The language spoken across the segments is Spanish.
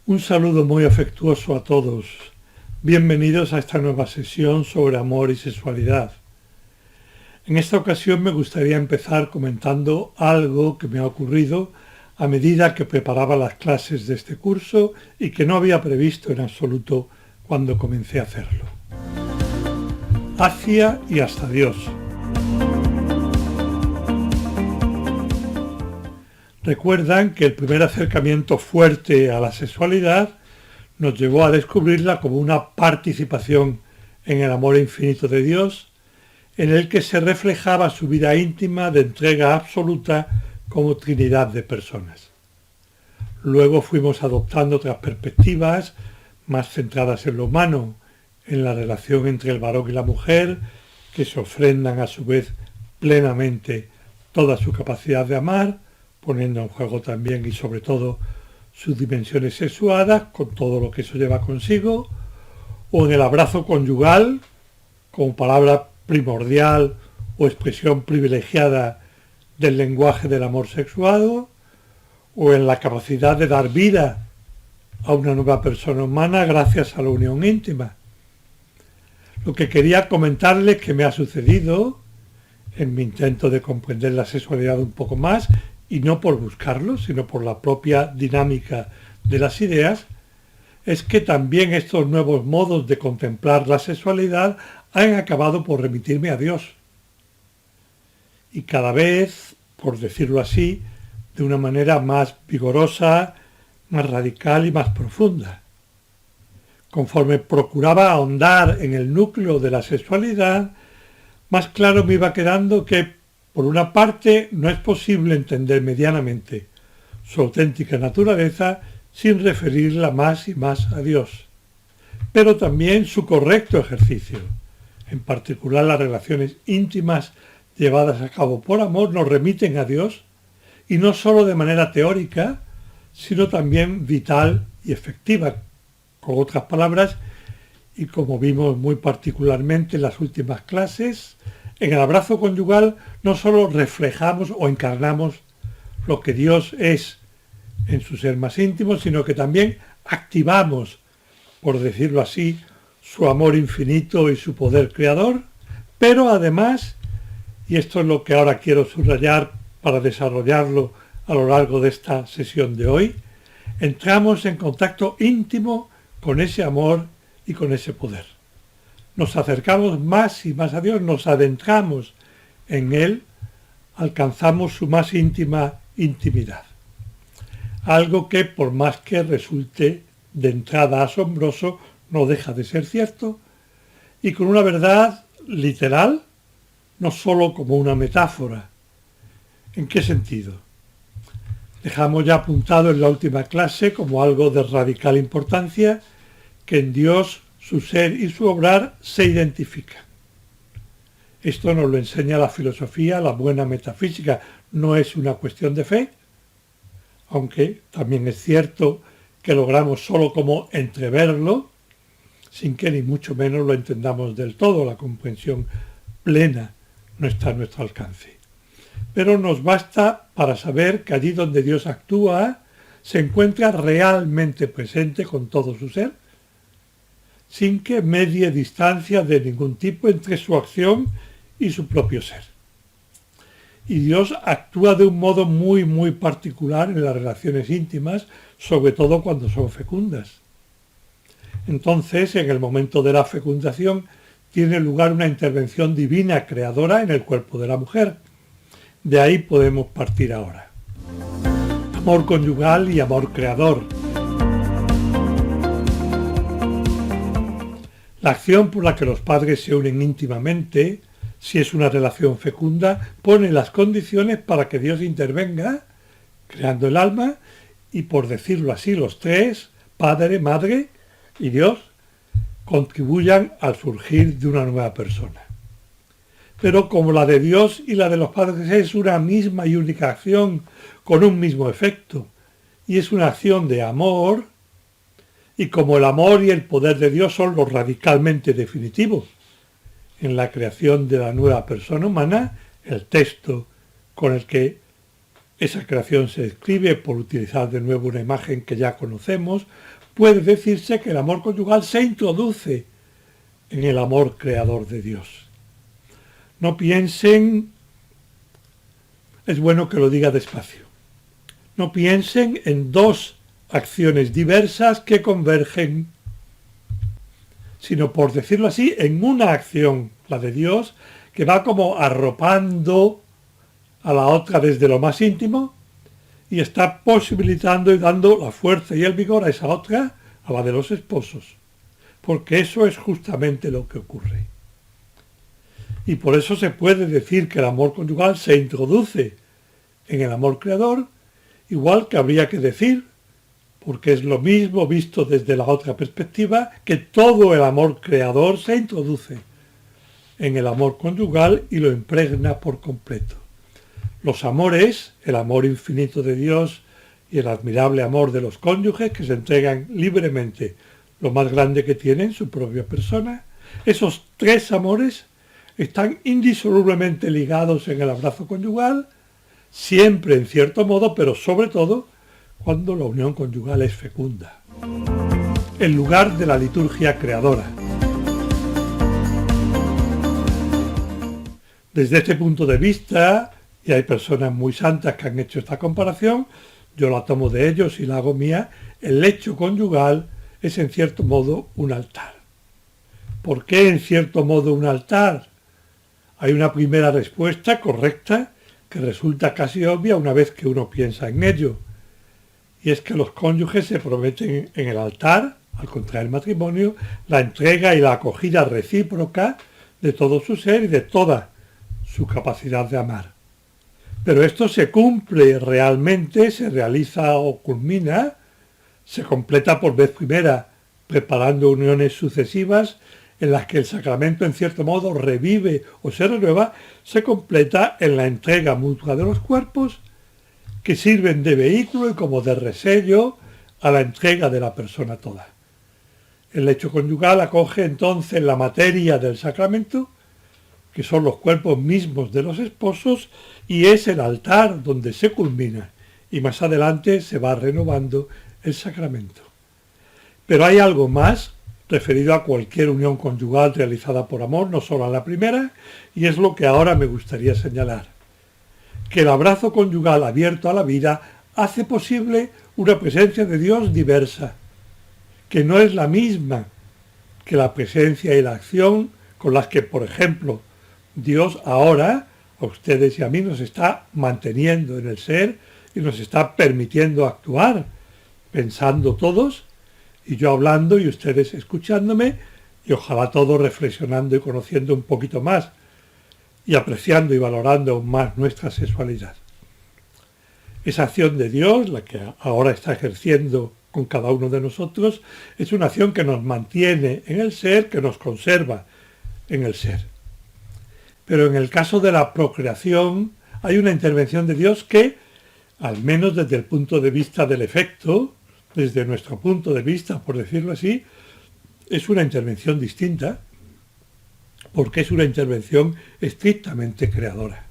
Un saludo muy afectuoso a todos. Bienvenidos a esta nueva sesión sobre amor y sexualidad. En esta ocasión me gustaría empezar comentando algo que me ha ocurrido a medida que preparaba las clases de este curso y que no había previsto en absoluto cuando comencé a hacerlo. Hacia y hasta Dios. Recuerdan que el primer acercamiento fuerte a la sexualidad nos llevó a descubrirla como una participación en el amor infinito de Dios, en el que se reflejaba su vida íntima de entrega absoluta como Trinidad de personas. Luego fuimos adoptando otras perspectivas más centradas en lo humano, en la relación entre el varón y la mujer, que se ofrendan a su vez plenamente toda su capacidad de amar, poniendo en juego también y sobre todo sus dimensiones sexuadas, con todo lo que eso lleva consigo, o en el abrazo conyugal, como palabra primordial o expresión privilegiada del lenguaje del amor sexuado, o en la capacidad de dar vida a una nueva persona humana gracias a la unión íntima. Lo que quería comentarles que me ha sucedido en mi intento de comprender la sexualidad un poco más, y no por buscarlo, sino por la propia dinámica de las ideas, es que también estos nuevos modos de contemplar la sexualidad han acabado por remitirme a Dios. Y cada vez, por decirlo así, de una manera más vigorosa, más radical y más profunda. Conforme procuraba ahondar en el núcleo de la sexualidad, más claro me iba quedando que, por una parte, no es posible entender medianamente su auténtica naturaleza sin referirla más y más a Dios, pero también su correcto ejercicio, en particular las relaciones íntimas llevadas a cabo por amor, nos remiten a Dios, y no sólo de manera teórica, sino también vital y efectiva. Con otras palabras, y como vimos muy particularmente en las últimas clases, en el abrazo conyugal no solo reflejamos o encarnamos lo que Dios es en su ser más íntimo, sino que también activamos, por decirlo así, su amor infinito y su poder creador, pero además, y esto es lo que ahora quiero subrayar para desarrollarlo a lo largo de esta sesión de hoy, entramos en contacto íntimo con ese amor y con ese poder. Nos acercamos más y más a Dios, nos adentramos en Él, alcanzamos su más íntima intimidad. Algo que, por más que resulte de entrada asombroso, no deja de ser cierto, y con una verdad literal, no sólo como una metáfora. ¿En qué sentido? Dejamos ya apuntado en la última clase como algo de radical importancia que en Dios su ser y su obrar se identifican. Esto nos lo enseña la filosofía, la buena metafísica. No es una cuestión de fe, aunque también es cierto que logramos solo como entreverlo, sin que ni mucho menos lo entendamos del todo. La comprensión plena no está a nuestro alcance. Pero nos basta para saber que allí donde Dios actúa, se encuentra realmente presente con todo su ser, sin que medie distancia de ningún tipo entre su acción y su propio ser. Y Dios actúa de un modo muy particular en las relaciones íntimas, sobre todo cuando son fecundas. Entonces, en el momento de la fecundación, tiene lugar una intervención divina creadora en el cuerpo de la mujer. De ahí podemos partir ahora. Amor conyugal y amor creador. La acción por la que los padres se unen íntimamente, si es una relación fecunda, pone las condiciones para que Dios intervenga, creando el alma, y por decirlo así, los tres, padre, madre y Dios, contribuyan al surgir de una nueva persona. Pero como la de Dios y la de los padres es una misma y única acción, con un mismo efecto, y es una acción de amor, y como el amor y el poder de Dios son los radicalmente definitivos en la creación de la nueva persona humana, el texto con el que Esa creación se describe, por utilizar de nuevo una imagen que ya conocemos, puede decirse que el amor conyugal se introduce en el amor creador de Dios. No piensen, es bueno que lo diga despacio, no piensen en dos acciones diversas que convergen, sino, por decirlo así, en una acción, la de Dios, que va como arropando a la otra desde lo más íntimo y está posibilitando y dando la fuerza y el vigor a esa otra, a la de los esposos, porque eso es justamente lo que ocurre. Y por eso se puede decir que el amor conyugal se introduce en el amor creador, igual que habría que decir, porque es lo mismo visto desde la otra perspectiva, que todo el amor creador se introduce en el amor conyugal y lo impregna por completo. Los amores, el amor infinito de Dios y el admirable amor de los cónyuges que se entregan libremente lo más grande que tienen, su propia persona, esos tres amores están indisolublemente ligados en el abrazo conyugal, siempre en cierto modo, pero sobre todo cuando la unión conyugal es fecunda. El lugar de la liturgia creadora. Desde este punto de vista, y hay personas muy santas que han hecho esta comparación, yo la tomo de ellos y la hago mía, el lecho conyugal es en cierto modo un altar. ¿Por qué en cierto modo un altar? Hay una primera respuesta correcta que resulta casi obvia una vez que uno piensa en ello, y es que los cónyuges se prometen en el altar, al contraer el matrimonio, la entrega y la acogida recíproca de todo su ser y de toda su capacidad de amar. Pero esto se cumple realmente, se realiza o culmina, se completa por vez primera, preparando uniones sucesivas en las que el sacramento en cierto modo revive o se renueva, se completa en la entrega mutua de los cuerpos que sirven de vehículo y como de resello a la entrega de la persona toda. El lecho conyugal acoge entonces la materia del sacramento, que son los cuerpos mismos de los esposos, y es el altar donde se culmina, y más adelante se va renovando el sacramento. Pero hay algo más referido a cualquier unión conyugal realizada por amor, no solo a la primera, y es lo que ahora me gustaría señalar. Que el abrazo conyugal abierto a la vida hace posible una presencia de Dios diversa, que no es la misma que la presencia y la acción con las que, por ejemplo, Dios ahora a ustedes y a mí nos está manteniendo en el ser y nos está permitiendo actuar, pensando todos, y yo hablando y ustedes escuchándome, y ojalá todos reflexionando y conociendo un poquito más, y apreciando y valorando aún más nuestra sexualidad. Esa acción de Dios, la que ahora está ejerciendo con cada uno de nosotros, es una acción que nos mantiene en el ser, que nos conserva en el ser. Pero en el caso de la procreación hay una intervención de Dios que, al menos desde el punto de vista del efecto, desde nuestro punto de vista, por decirlo así, es una intervención distinta, porque es una intervención estrictamente creadora.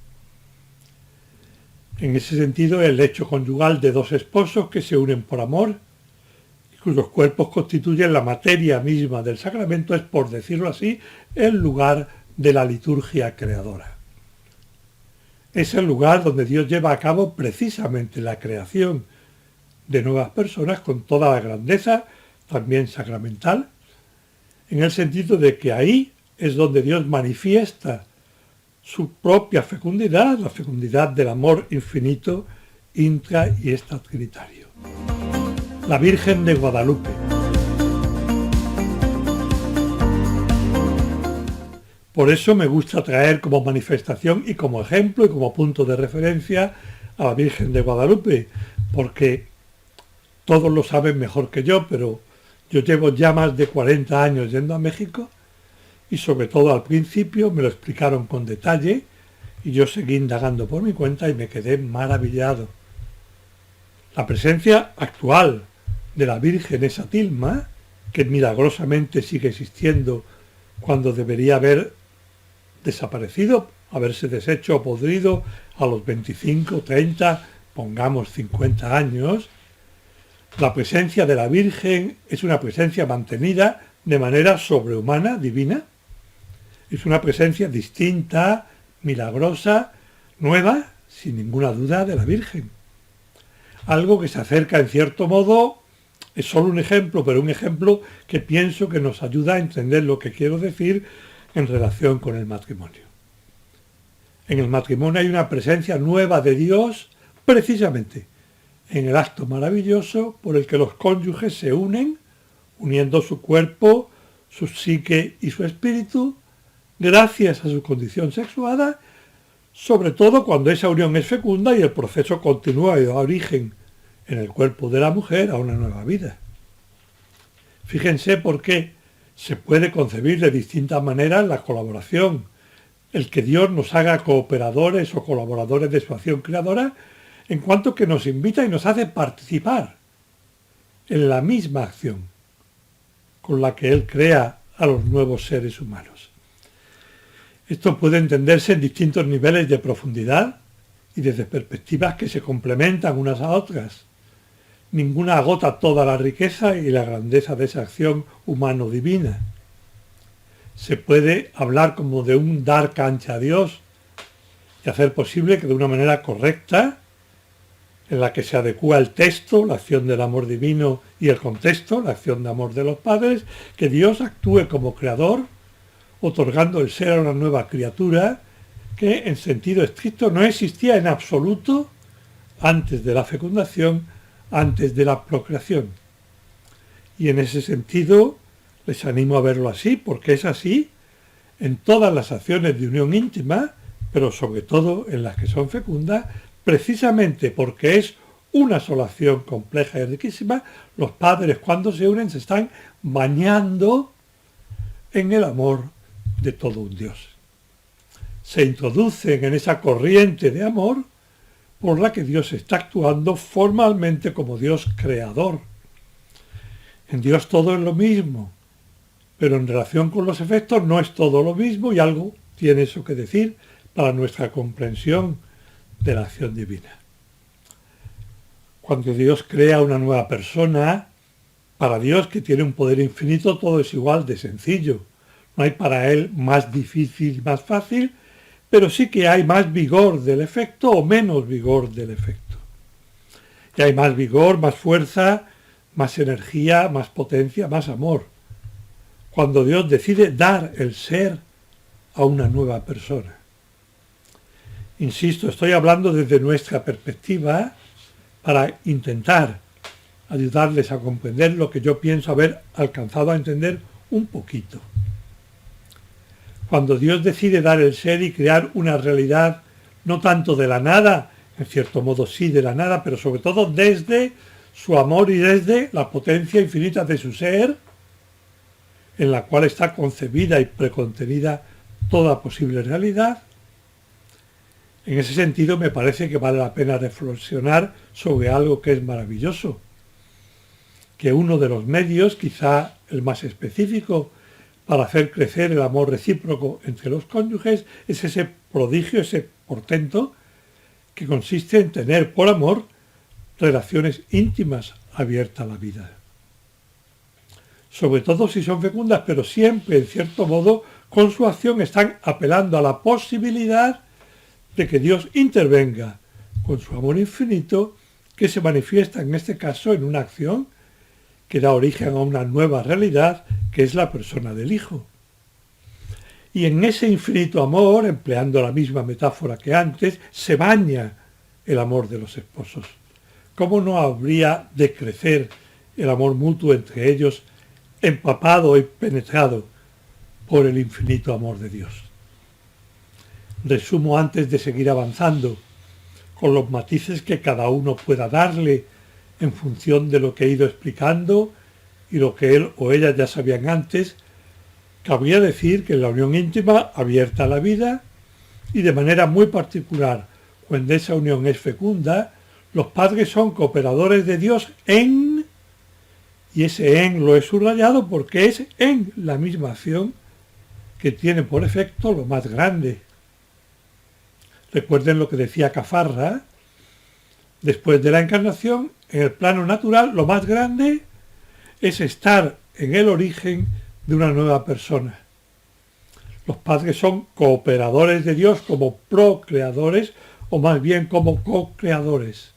En ese sentido, el lecho conyugal de dos esposos que se unen por amor y cuyos cuerpos constituyen la materia misma del sacramento es, por decirlo así, el lugar de la liturgia creadora. Es el lugar donde Dios lleva a cabo precisamente la creación de nuevas personas con toda la grandeza, también sacramental, en el sentido de que ahí es donde Dios manifiesta su propia fecundidad, la fecundidad del amor infinito, intra y extratrinitario. La Virgen de Guadalupe. Por eso me gusta traer como manifestación y como ejemplo y como punto de referencia a la Virgen de Guadalupe, porque todos lo saben mejor que yo, pero yo llevo ya más de 40 años yendo a México y sobre todo al principio me lo explicaron con detalle y yo seguí indagando por mi cuenta y me quedé maravillado. La presencia actual de la Virgen esa tilma, que milagrosamente sigue existiendo cuando debería haber desaparecido, haberse deshecho o podrido a los 25, 30, pongamos 50 años, la presencia de la Virgen es una presencia mantenida de manera sobrehumana, divina. Es una presencia distinta, milagrosa, nueva, sin ninguna duda, de la Virgen. Algo que se acerca en cierto modo, es solo un ejemplo, pero un ejemplo que pienso que nos ayuda a entender lo que quiero decir en relación con el matrimonio. En el matrimonio hay una presencia nueva de Dios, precisamente en el acto maravilloso por el que los cónyuges se unen, uniendo su cuerpo, su psique y su espíritu, gracias a su condición sexuada, sobre todo cuando esa unión es fecunda y el proceso continúa y da origen en el cuerpo de la mujer a una nueva vida. Fíjense por qué se puede concebir de distintas maneras la colaboración, el que Dios nos haga cooperadores o colaboradores de su acción creadora, en cuanto que nos invita y nos hace participar en la misma acción con la que Él crea a los nuevos seres humanos. Esto puede entenderse en distintos niveles de profundidad y desde perspectivas que se complementan unas a otras. Ninguna agota toda la riqueza y la grandeza de esa acción humano-divina. Se puede hablar como de un dar cancha a Dios y hacer posible que de una manera correcta, en la que se adecúa el texto, la acción del amor divino y el contexto, la acción de amor de los padres, que Dios actúe como creador, otorgando el ser a una nueva criatura que en sentido estricto no existía en absoluto antes de la fecundación, antes de la procreación. Y en ese sentido les animo a verlo así, porque es así en todas las acciones de unión íntima, pero sobre todo en las que son fecundas, precisamente porque es una sola acción compleja y riquísima. Los padres, cuando se unen, se están bañando en el amor de todo un Dios. Se introducen en esa corriente de amor por la que Dios está actuando formalmente como Dios creador. En Dios todo es lo mismo, pero en relación con los efectos no es todo lo mismo y algo tiene eso que decir para nuestra comprensión de la acción divina. Cuando Dios crea una nueva persona, para Dios, que tiene un poder infinito, todo es igual de sencillo. No hay para Él más difícil, más fácil, pero sí que hay más vigor del efecto o menos vigor del efecto. Y hay más vigor, más fuerza, más energía, más potencia, más amor. Cuando Dios decide dar el ser a una nueva persona. Insisto, estoy hablando desde nuestra perspectiva para intentar ayudarles a comprender lo que yo pienso haber alcanzado a entender un poquito. Cuando Dios decide dar el ser y crear una realidad, no tanto de la nada, en cierto modo sí de la nada, pero sobre todo desde su amor y desde la potencia infinita de su ser, en la cual está concebida y precontenida toda posible realidad. En ese sentido me parece que vale la pena reflexionar sobre algo que es maravilloso, que uno de los medios, quizá el más específico, para hacer crecer el amor recíproco entre los cónyuges es ese prodigio, ese portento, que consiste en tener por amor relaciones íntimas abiertas a la vida. Sobre todo si son fecundas, pero siempre, en cierto modo, con su acción están apelando a la posibilidad de que Dios intervenga con su amor infinito, que se manifiesta en este caso en una acción que da origen a una nueva realidad, que es la persona del Hijo. Y en ese infinito amor, empleando la misma metáfora que antes, se baña el amor de los esposos. ¿Cómo no habría de crecer el amor mutuo entre ellos, empapado y penetrado por el infinito amor de Dios? Resumo antes de seguir avanzando, con los matices que cada uno pueda darle en función de lo que he ido explicando y lo que él o ella ya sabían antes. Cabría decir que en la unión íntima abierta a la vida y de manera muy particular, cuando esa unión es fecunda, los padres son cooperadores de Dios en, y ese en lo he subrayado porque es en la misma acción que tiene por efecto lo más grande. Recuerden lo que decía Cafarra, Después de la encarnación, en el plano natural, lo más grande es estar en el origen de una nueva persona. Los padres son cooperadores de Dios como procreadores o más bien como co-creadores.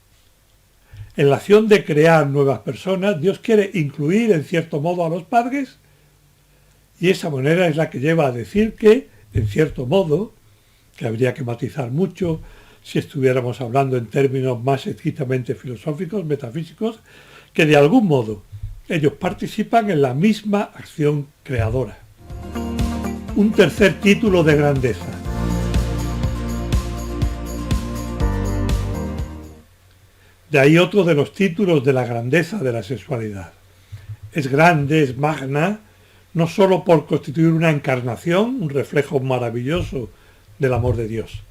En la acción de crear nuevas personas, Dios quiere incluir en cierto modo a los padres y esa manera es la que lleva a decir que, en cierto modo, que habría que matizar mucho si estuviéramos hablando en términos más estrictamente filosóficos, metafísicos, que de algún modo ellos participan en la misma acción creadora. Un tercer título de grandeza. De ahí otro de los títulos de la grandeza de la sexualidad. Es grande, es magna, no sólo por constituir una encarnación, un reflejo maravilloso del amor de Dios,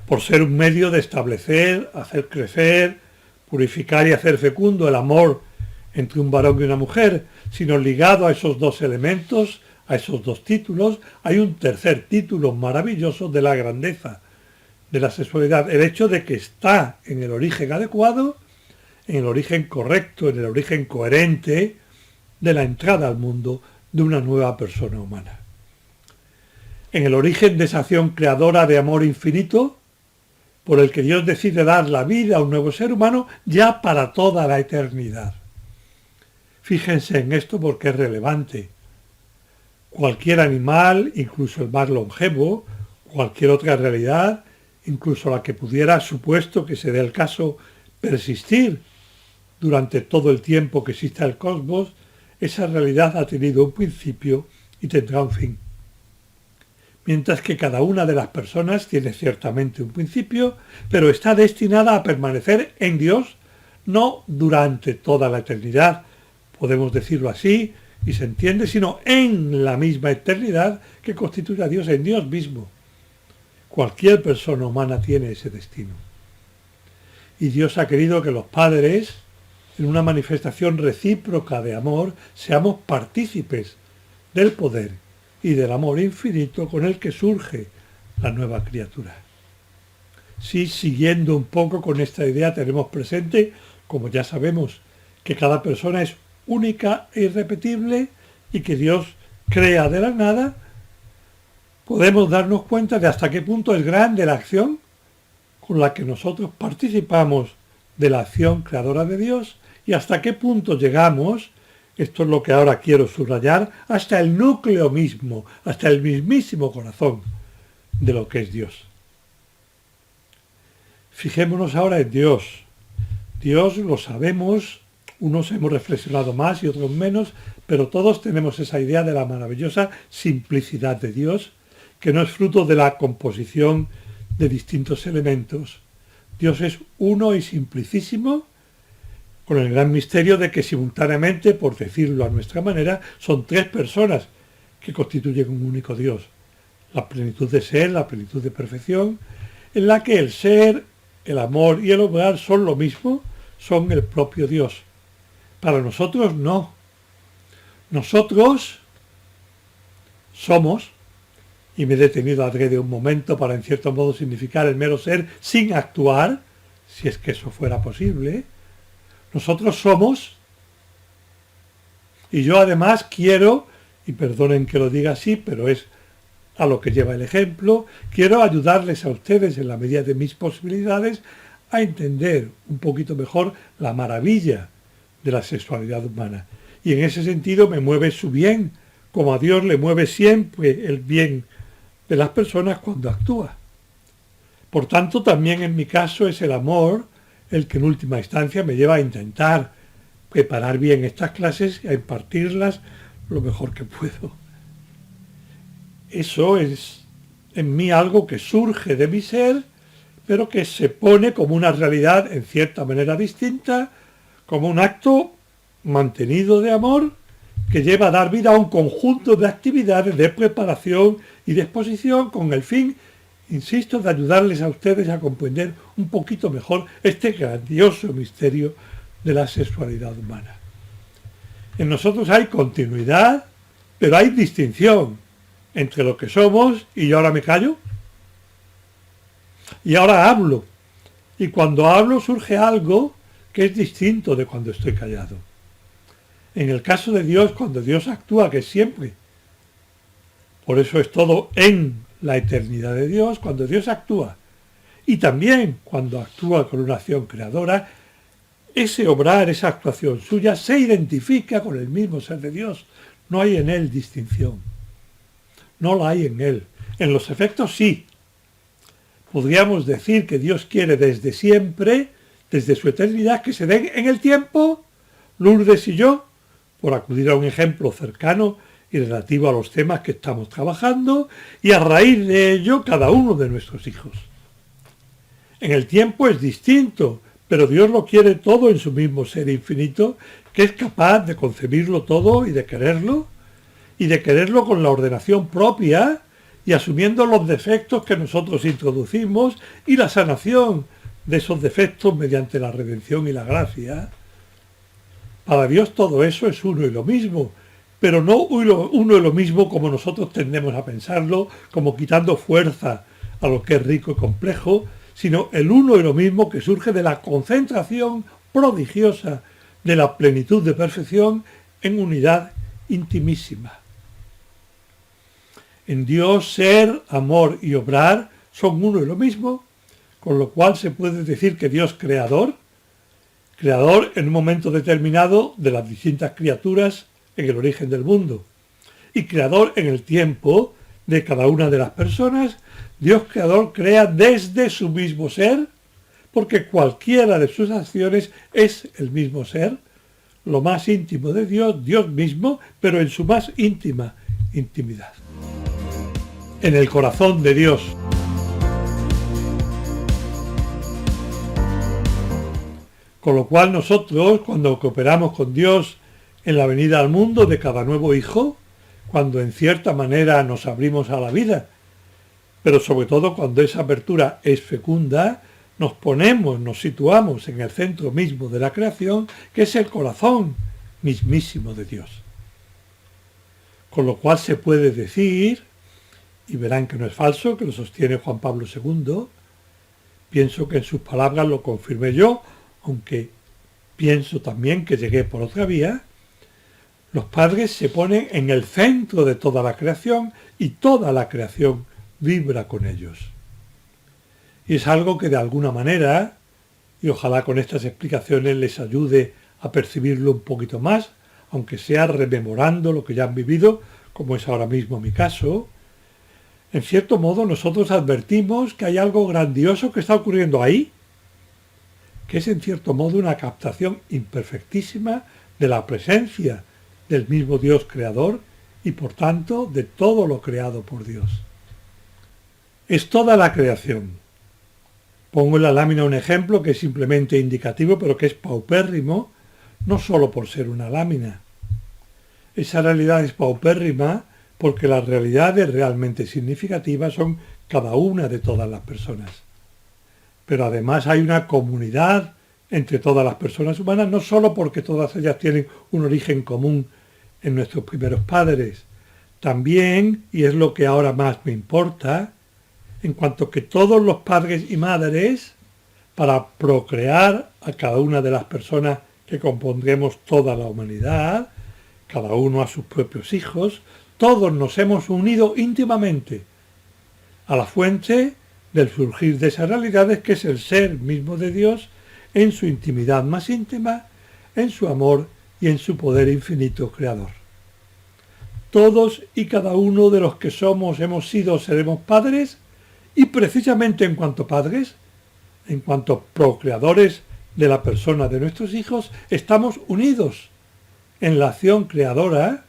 por ser un medio de establecer, hacer crecer, purificar y hacer fecundo el amor entre un varón y una mujer, sino ligado a esos dos elementos, a esos dos títulos, hay un tercer título maravilloso de la grandeza de la sexualidad, el hecho de que está en el origen adecuado, en el origen correcto, en el origen coherente de la entrada al mundo de una nueva persona humana. En el origen de esa acción creadora de amor infinito, por el que Dios decide dar la vida a un nuevo ser humano ya para toda la eternidad. Fíjense en esto porque es relevante. Cualquier animal, incluso el más longevo, cualquier otra realidad, incluso la que pudiera, supuesto que se dé el caso, persistir durante todo el tiempo que exista el cosmos, esa realidad ha tenido un principio y tendrá un fin. Mientras que cada una de las personas tiene ciertamente un principio, pero está destinada a permanecer en Dios, no durante toda la eternidad, podemos decirlo así, y se entiende, sino en la misma eternidad que constituye a Dios en Dios mismo. Cualquier persona humana tiene ese destino. Y Dios ha querido que los padres, en una manifestación recíproca de amor, seamos partícipes del poder y del amor infinito con el que surge la nueva criatura. Sí, siguiendo un poco con esta idea, tenemos presente, como ya sabemos, que cada persona es única e irrepetible y que Dios crea de la nada, podemos darnos cuenta de hasta qué punto es grande la acción con la que nosotros participamos de la acción creadora de Dios y hasta qué punto llegamos, esto es lo que ahora quiero subrayar, hasta el núcleo mismo, hasta el mismísimo corazón de lo que es Dios. Fijémonos ahora en Dios. Dios lo sabemos, unos hemos reflexionado más y otros menos, pero todos tenemos esa idea de la maravillosa simplicidad de Dios, que no es fruto de la composición de distintos elementos. Dios es uno y simplicísimo, con el gran misterio de que simultáneamente, por decirlo a nuestra manera, son tres personas que constituyen un único Dios. La plenitud de ser, la plenitud de perfección, en la que el ser, el amor y el obrar son lo mismo, son el propio Dios. Para nosotros no. Nosotros somos, y me he detenido adrede un momento para en cierto modo significar el mero ser sin actuar, si es que eso fuera posible. Nosotros somos, y yo además quiero, y perdonen que lo diga así, pero es a lo que lleva el ejemplo, quiero ayudarles a ustedes en la medida de mis posibilidades a entender un poquito mejor la maravilla de la sexualidad humana. Y en ese sentido me mueve su bien, como a Dios le mueve siempre el bien de las personas cuando actúa. Por tanto, también en mi caso es el amor el que en última instancia me lleva a intentar preparar bien estas clases y a impartirlas lo mejor que puedo. Eso es en mí algo que surge de mi ser, pero que se pone como una realidad en cierta manera distinta, como un acto mantenido de amor que lleva a dar vida a un conjunto de actividades de preparación y de exposición con el fin, insisto, de ayudarles a ustedes a comprender un poquito mejor este grandioso misterio de la sexualidad humana. En nosotros hay continuidad, pero hay distinción entre lo que somos, y yo ahora me callo, y ahora hablo, Y cuando hablo surge algo que es distinto de cuando estoy callado. En el caso de Dios, cuando Dios actúa, que es siempre, por eso es todo en la eternidad de Dios, cuando Dios actúa, y también cuando actúa con una acción creadora, ese obrar, esa actuación suya, se identifica con el mismo ser de Dios. No hay en él distinción. No la hay en él. En los efectos sí. Podríamos decir que Dios quiere desde siempre, desde su eternidad, que se den en el tiempo, Lourdes y yo, por acudir a un ejemplo cercano y relativo a los temas que estamos trabajando, y a raíz de ello cada uno de nuestros hijos. En el tiempo es distinto, pero Dios lo quiere todo en su mismo ser infinito, que es capaz de concebirlo todo y de quererlo con la ordenación propia y asumiendo los defectos que nosotros introducimos y la sanación de esos defectos mediante la redención y la gracia. Para Dios todo eso es uno y lo mismo, pero no uno y lo mismo como nosotros tendemos a pensarlo, como quitando fuerza a lo que es rico y complejo, sino el uno y lo mismo que surge de la concentración prodigiosa de la plenitud de perfección en unidad intimísima. En Dios ser, amor y obrar son uno y lo mismo, con lo cual se puede decir que Dios creador en un momento determinado de las distintas criaturas en el origen del mundo, y creador en el tiempo de cada una de las personas, Dios creador crea desde su mismo ser, porque cualquiera de sus acciones es el mismo ser, lo más íntimo de Dios, Dios mismo, pero en su más íntima intimidad. En el corazón de Dios. Con lo cual nosotros, cuando cooperamos con Dios en la venida al mundo de cada nuevo hijo, cuando en cierta manera nos abrimos a la vida, pero sobre todo cuando esa apertura es fecunda, nos situamos en el centro mismo de la creación, que es el corazón mismísimo de Dios. Con lo cual se puede decir, y verán que no es falso, que lo sostiene Juan Pablo II, pienso que en sus palabras lo confirmé yo, aunque pienso también que llegué por otra vía, los padres se ponen en el centro de toda la creación y toda la creación vibra con ellos. Y es algo que de alguna manera, y ojalá con estas explicaciones les ayude a percibirlo un poquito más, aunque sea rememorando lo que ya han vivido, como es ahora mismo mi caso, en cierto modo nosotros advertimos que hay algo grandioso que está ocurriendo ahí, que es en cierto modo una captación imperfectísima de la presencia del mismo Dios creador y por tanto de todo lo creado por Dios. Es toda la creación. Pongo en la lámina un ejemplo que es simplemente indicativo, pero que es paupérrimo, no solo por ser una lámina. Esa realidad es paupérrima porque las realidades realmente significativas son cada una de todas las personas. Pero además hay una comunidad entre todas las personas humanas, no solo porque todas ellas tienen un origen común en nuestros primeros padres, también, y es lo que ahora más me importa, en cuanto que todos los padres y madres, para procrear a cada una de las personas que compondremos toda la humanidad, cada uno a sus propios hijos, todos nos hemos unido íntimamente a la fuente del surgir de esas realidades, que es el ser mismo de Dios en su intimidad más íntima, en su amor y en su poder infinito creador. Todos y cada uno de los que somos, hemos sido, seremos padres, y precisamente en cuanto padres, en cuanto procreadores de la persona de nuestros hijos, estamos unidos en la acción creadora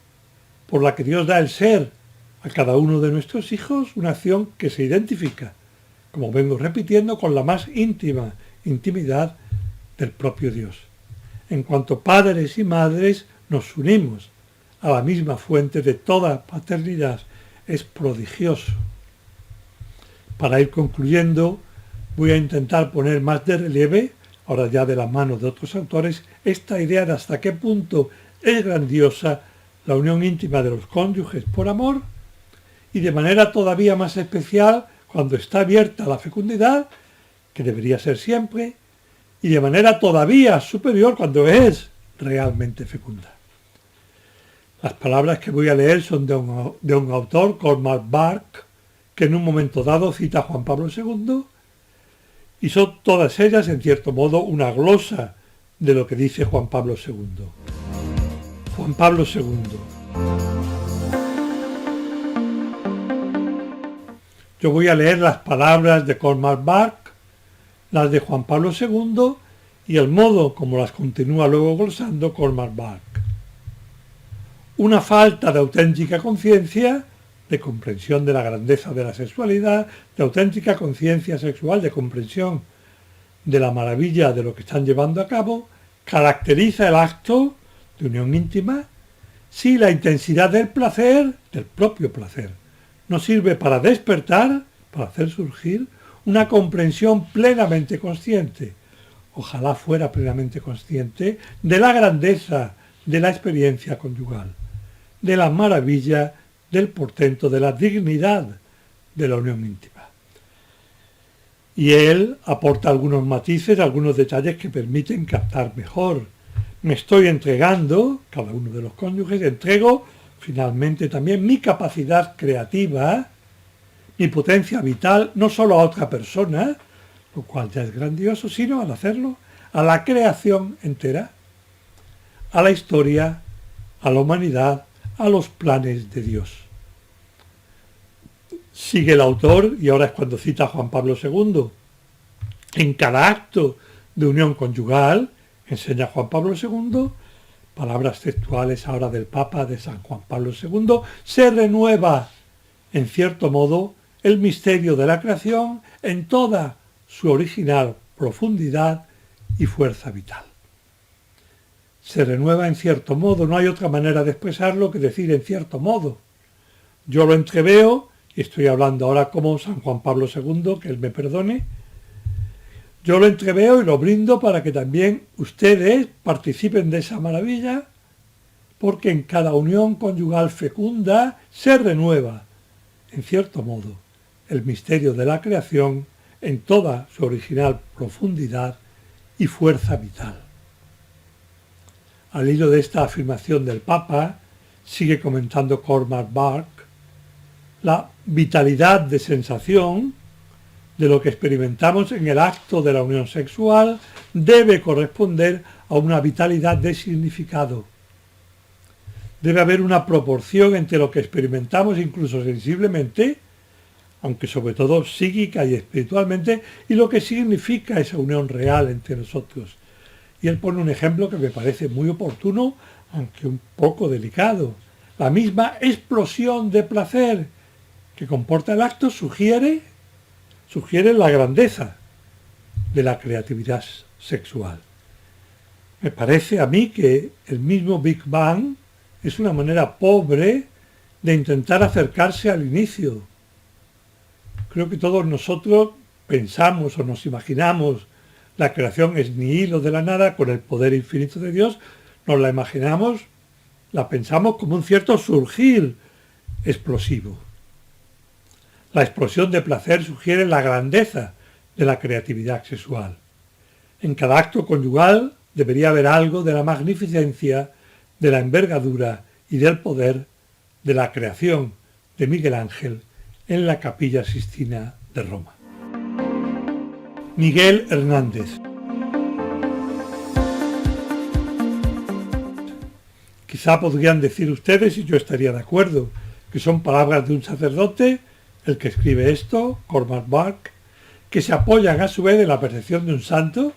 por la que Dios da el ser a cada uno de nuestros hijos, una acción que se identifica, como vengo repitiendo, con la más íntima intimidad del propio Dios. En cuanto padres y madres nos unimos a la misma fuente de toda paternidad, es prodigioso. Para ir concluyendo, voy a intentar poner más de relieve, ahora ya de las manos de otros autores, esta idea de hasta qué punto es grandiosa la unión íntima de los cónyuges por amor y de manera todavía más especial cuando está abierta la fecundidad, que debería ser siempre, y de manera todavía superior cuando es realmente fecunda. Las palabras que voy a leer son de un autor, Cormac Burke, que en un momento dado cita a Juan Pablo II, y son todas ellas, en cierto modo, una glosa de lo que dice Juan Pablo II. Juan Pablo II. Yo voy a leer las palabras de Cormac Burke, las de Juan Pablo II y el modo como las continúa luego glosando Cormac Burke. Una falta de auténtica conciencia, de comprensión de la grandeza de la sexualidad, de auténtica conciencia sexual, de comprensión de la maravilla de lo que están llevando a cabo, caracteriza el acto de unión íntima si la intensidad del placer, del propio placer, no sirve para despertar, para hacer surgir una comprensión plenamente consciente, ojalá fuera plenamente consciente, de la grandeza de la experiencia conyugal, de la maravilla, del portento, de la dignidad de la unión íntima. Y él aporta algunos matices, algunos detalles que permiten captar mejor. Me estoy entregando, cada uno de los cónyuges, entrego finalmente también mi capacidad creativa, mi potencia vital, no solo a otra persona, lo cual ya es grandioso, sino al hacerlo a la creación entera, a la historia, a la humanidad, a los planes de Dios. Sigue el autor, y ahora es cuando cita a Juan Pablo II. En cada acto de unión conyugal, enseña Juan Pablo II, palabras textuales ahora del Papa de San Juan Pablo II, se renueva, en cierto modo, el misterio de la creación en toda su original profundidad y fuerza vital. Se renueva en cierto modo, no hay otra manera de expresarlo que decir en cierto modo. Yo lo entreveo, y estoy hablando ahora como San Juan Pablo II, que él me perdone, yo lo entreveo y lo brindo para que también ustedes participen de esa maravilla, porque en cada unión conyugal fecunda se renueva, en cierto modo, el misterio de la creación en toda su original profundidad y fuerza vital. Al hilo de esta afirmación del Papa, sigue comentando Cormac Burke, la vitalidad de sensación de lo que experimentamos en el acto de la unión sexual debe corresponder a una vitalidad de significado. Debe haber una proporción entre lo que experimentamos incluso sensiblemente, aunque sobre todo psíquica y espiritualmente, y lo que significa esa unión real entre nosotros. Y él pone un ejemplo que me parece muy oportuno, aunque un poco delicado. La misma explosión de placer que comporta el acto sugiere la grandeza de la creatividad sexual. Me parece a mí que el mismo Big Bang es una manera pobre de intentar acercarse al inicio. Creo que todos nosotros pensamos o nos imaginamos la creación es nihilo de la nada con el poder infinito de Dios, nos la imaginamos, la pensamos como un cierto surgir explosivo. La explosión de placer sugiere la grandeza de la creatividad sexual. En cada acto conyugal debería haber algo de la magnificencia, de la envergadura y del poder de la creación de Miguel Ángel en la Capilla Sixtina de Roma. Miguel Hernández. Quizá podrían decir ustedes, y yo estaría de acuerdo, que son palabras de un sacerdote, el que escribe esto, Cormac Burke, que se apoyan a su vez en la percepción de un santo,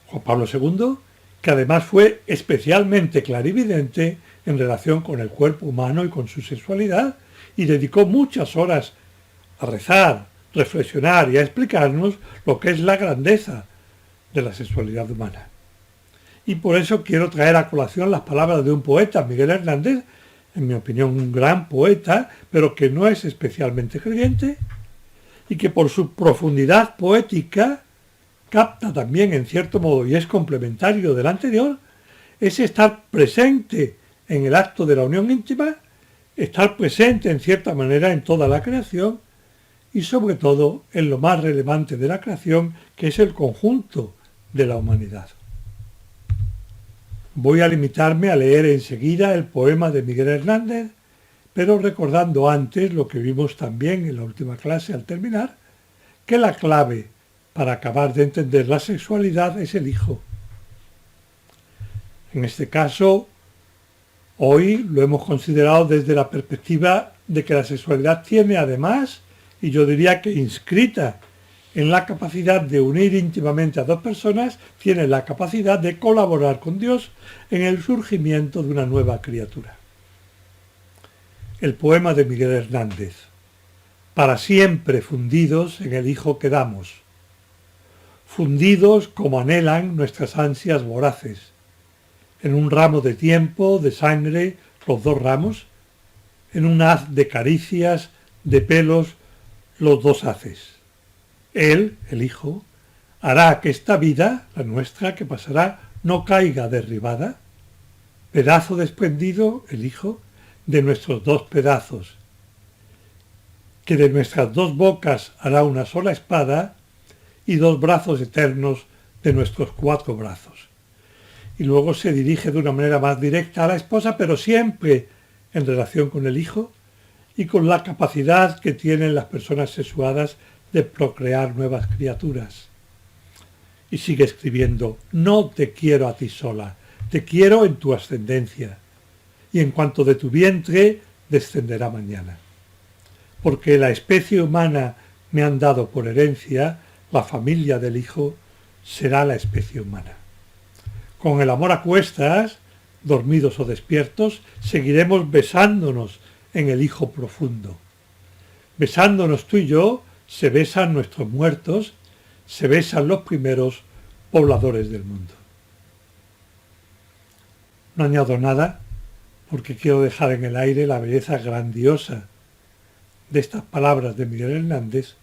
Juan Pablo II, que además fue especialmente clarividente en relación con el cuerpo humano y con su sexualidad, y dedicó muchas horas a rezar, reflexionar y a explicarnos lo que es la grandeza de la sexualidad humana. Y por eso quiero traer a colación las palabras de un poeta, Miguel Hernández, en mi opinión un gran poeta, pero que no es especialmente creyente, y que por su profundidad poética capta también en cierto modo, y es complementario del anterior, es estar presente en el acto de la unión íntima, estar presente en cierta manera en toda la creación, y sobre todo en lo más relevante de la creación, que es el conjunto de la humanidad. Voy a limitarme a leer enseguida el poema de Miguel Hernández, pero recordando antes lo que vimos también en la última clase al terminar, que la clave para acabar de entender la sexualidad es el hijo. En este caso, hoy lo hemos considerado desde la perspectiva de que la sexualidad tiene además, y yo diría que inscrita en la capacidad de unir íntimamente a dos personas, tiene la capacidad de colaborar con Dios en el surgimiento de una nueva criatura. El poema de Miguel Hernández. Para siempre fundidos en el Hijo quedamos, fundidos como anhelan nuestras ansias voraces, en un ramo de tiempo, de sangre, los dos ramos, en un haz de caricias, de pelos, los dos haces. Él, el Hijo, hará que esta vida, la nuestra, que pasará, no caiga derribada. Pedazo desprendido, el Hijo, de nuestros dos pedazos, que de nuestras dos bocas hará una sola espada y dos brazos eternos de nuestros cuatro brazos. Y luego se dirige de una manera más directa a la esposa, pero siempre en relación con el Hijo y con la capacidad que tienen las personas sexuadas de procrear nuevas criaturas. Y sigue escribiendo, no te quiero a ti sola, te quiero en tu ascendencia, y en cuanto de tu vientre descenderá mañana. Porque la especie humana me han dado por herencia, la familia del Hijo será la especie humana. Con el amor a cuestas, dormidos o despiertos, seguiremos besándonos en el Hijo profundo. Besándonos tú y yo, se besan nuestros muertos, se besan los primeros pobladores del mundo. No añado nada porque quiero dejar en el aire la belleza grandiosa de estas palabras de Miguel Hernández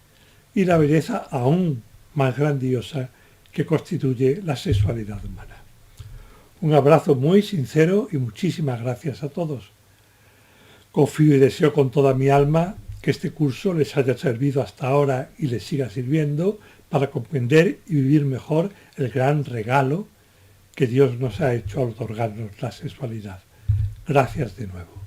y la belleza aún más grandiosa que constituye la sexualidad humana. Un abrazo muy sincero y muchísimas gracias a todos. Confío y deseo con toda mi alma que este curso les haya servido hasta ahora y les siga sirviendo para comprender y vivir mejor el gran regalo que Dios nos ha hecho al otorgarnos la sexualidad. Gracias de nuevo.